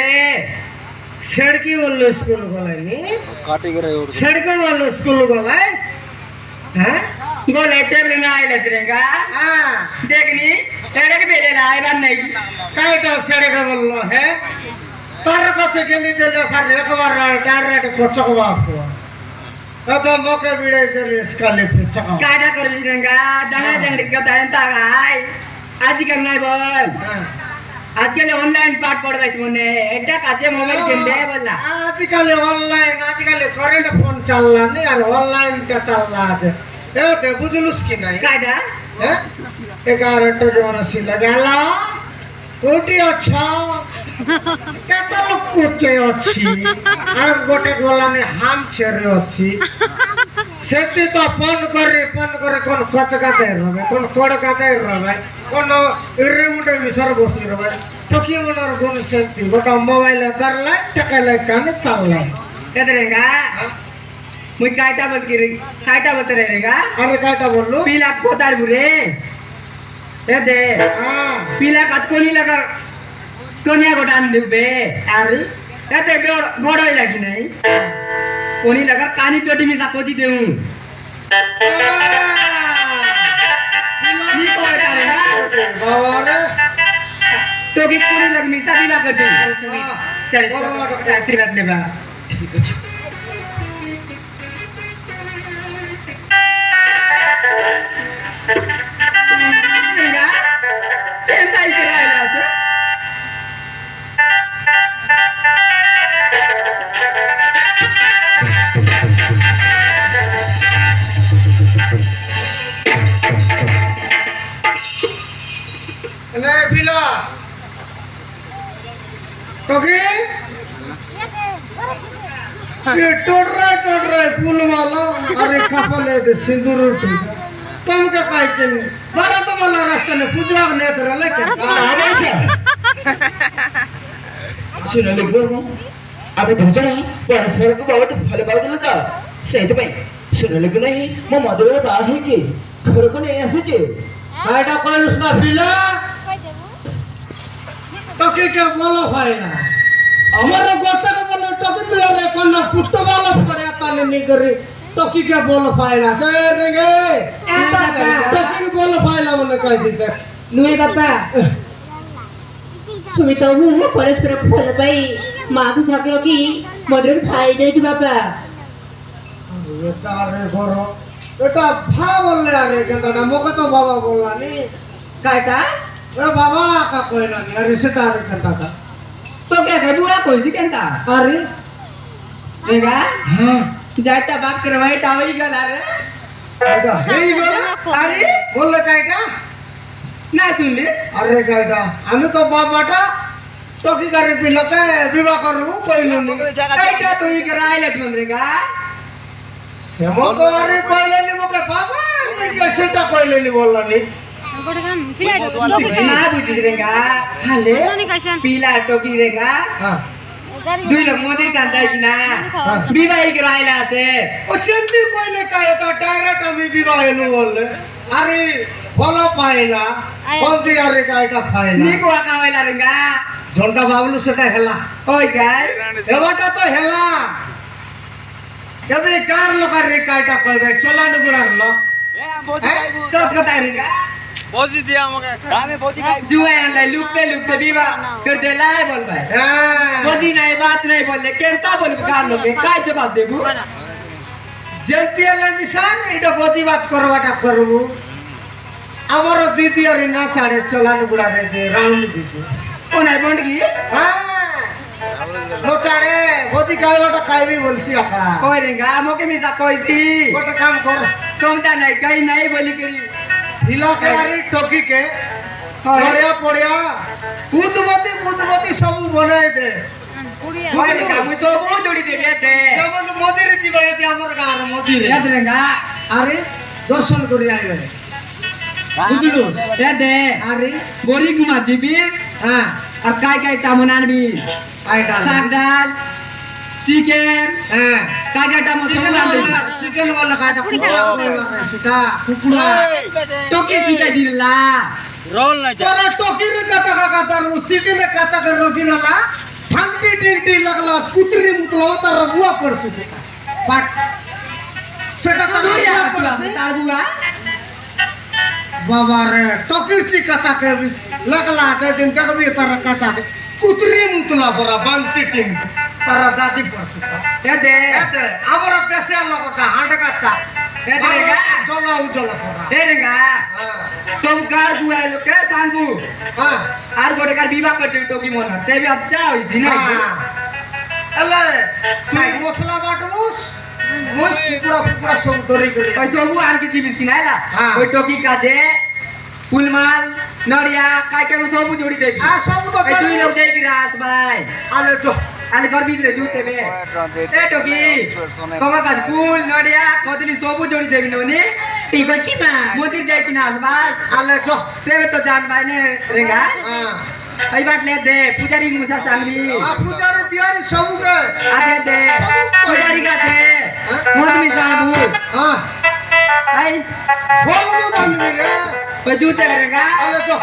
रे सड़की बोलो स्कूल गलाय नी काटी करे सड़को बोलो स्कूल गलाय हैं गोले तेरे ना आइले तेरेगा हां देखनी तेरे के बेले ना आइला नहीं कायटा सड़को बोलो है तार कसे केली देले सारे एक बार डायरेक्ट पचक बापू तो मोके बिड़े करे स्काले पचक काटा कर तेरेगा दाना जंगड़ी का दान तागाय आज के नहीं बोल आज के ऑनलाइन पाठ पढ़वाई मोने एटा काते मोबाइल केंदे बोला आजकल ऑनलाइन आजकल करंट फोन चलला नहीं और ऑनलाइन का चलला है ए बे बुझलुस की नहीं काटा हैं 11 टा जवाना सी लगाला कोटी अच्छा केता लोग कोटे अच्छी आ गोटे गोला ने हम छेरे अच्छी सेती तो फोन करे कोन कत का दे रहे कोन कोड का दे रहे कोन इरे मुंडे विसर बसी रहे टोकी मनर कोन सेती गोटा मोबाइल करला टकले कान चलला तेरेगा मुई काटा बोल की काटा बता रहेगा अरे काटा बोललो पीला कोतार बुरे ए दे हां पीला काट कोनी लगा कोनिया को डाल देबे अरे एते बड़ो लगी नहीं कोनी लगा कानी चोटी में साकोजी देऊ नी को रहेगा बाबा रे तो की कोनी लगनी सादी ना कर दे चल आशीर्वाद लेबा केंता इकरायला तो ने बिला टोकी ये टोट रहा फूल वाला अरे कपले दे सिंदूर उठी तुम का काय के बारा तो वाला रास्ता ने पूजवा ने तो लेके आवे से सुन ले गो अबे धोजा ना परस्पर को बहुत भले बात दिला का सेठ भाई सुन ले नहीं मो मधुर बात है कि खबर को नहीं ऐसे जे काटा कोन उसका बिला टोकी के बोलो फाइना हमारे गोटे को बोलो टोकी दिया रे कोन पुष्ट वाला पड़े ताने नहीं करे टोकी के बोलो फाइना करेंगे टोकी के बोलो फाइना मने कह दीते नुई बापा তুমি তো মু পরস্পর ফল পাই মাথু থাকলো কি মধুর খাই যাইছি বাপা এটা রে বড় এটা ভা বললে আরে কেনটা মোকে তো বাবা বললা নি काटा এ বাবা কা কইলা নি আরে সেটা আরে কেনটা तो क्या है बुआ कोई सी केंता আরে देगा হ্যাঁ जाटा बात करवाई टावई गला रे এটা এই গো अरे বললে কাইটা ना सुन ले আরে কাইটা আমি তো বাবাটা টকি করে পিলকে বিবাহ করবো কইলো নি काटा तो ही कराइले तुमरेगा হেমো তো আরে কইলে নি মোকে বাবা কে সেটা কইলে নি বললা নি ना बुझी रेगा हाले पीला टोकी रेगा হ্যাঁ दुई लोग मोदी कांदा कि ना विवाह कराइला से ও সেন্তি কইলে কায় তো ডাইরেক্ট আমি বিবাহ এলো বললে আরে ফলো পাইলা বলতি আরে কাইটা ফাইলা नी को आकावेला रेगा ঝন্টা বাবলু সেটা হেলা ओए गाय এবারটা তো হেলা এবে কার লোকার রে কাইটা কইবে চলানো গুড়ার লোক ए बोजी खाइबु तो कता रेगा बोजी दिया मके हामी बोजी खाइबु जुए आनलाई लुप्पे विवाह कर दे लाए बोल भाई হ্যাঁ बोली नहीं बात नहीं बोले केंता बोल कार लोग काय जवाब देबू জেলতি এলে নিশান এটা প্রতিবাদ করবাটা করবো আমার দিদি আর না ছাড়ে চলানো গুড়ারে যে রাউন্ড দিদি ओ नहीं बंड की হ্যাঁ মোচারে বজি খাইবাটা খাইবি বলছি আপা कोई रेगा मोके मिसा कोई थी গোটা কাম কর तुमता नहीं कहीं नहीं बोली करी ঢিলাকে আরে টকিকে পড়িয়া পড়িয়া কুদমতি সব বনাই দে कोई रेगा मुझे वो जोड़ी दे थे যেমন মদিরে দিবা এতে আমার গার মদিরে याद रेगा আরে দর্শন করে আইবে বুঝলো दे दे আরে बोरी कुमार जी भी হ্যাঁ और काय टामुनान भी আইটা साग दाल चिकन হ্যাঁ काय टामो सब नाम दे চিকেন वाला কাটা সেটা কুকুড়া तो किसी का जिल्ला रोल नहीं তোরা টকির কাটা কাটা চিকেন কাটা করে রকি না ঠান্ডা টিংটি লাগলা কুতরি মুতলা তার বুয়া পড়ছে বাট সেটা তো তুই বুয়া আর পড়ছে। তার বুয়া बाबा रे टकीची कथा के लगला के दिन तक भी तारा कथा के कुतरी मुतला बरा बांती टिंग तारा दादी पड़ता এ দে एते हमरा पेसे लगता हांड काटा एते गा? जला उजला पड़ा এ রেঙ্গা তোম কার বুয়া লোকে সাঙ্গু हां আর গোটে কার বিবাহ করতে টকি মন সে বি আচ্ছা হইছি না अले तू मसला बाटमुस মই পুরা পুরা সব ধরে গেল ওই সবু আর কিছু বিছি না এলা হ্যাঁ। ওই টকি কাজে ফুলমাল নড়িয়া কাই কেন সবু জড়ি দেবি आ सब तो এই তুই লোক দেখি রাত ভাই आले जो আলে ঘর ভিতরে জুতে বে এ টকি তোমার কাছে ফুল নড়িয়া কদলি সবু জড়ি দেবি ননি ঠিক আছে মা মজির যাই কিনা বাস आले जो সেবে তো জান ভাই নে রেঙ্গা हां এই বাট লে দে পূজারি মুসা সাংবি आ पूजारी बिहारी सब के আরে দে পূজারি কাছে মদমি সাবু हां এই बोल दो दान में ওই জুতে রেঙ্গা आले जो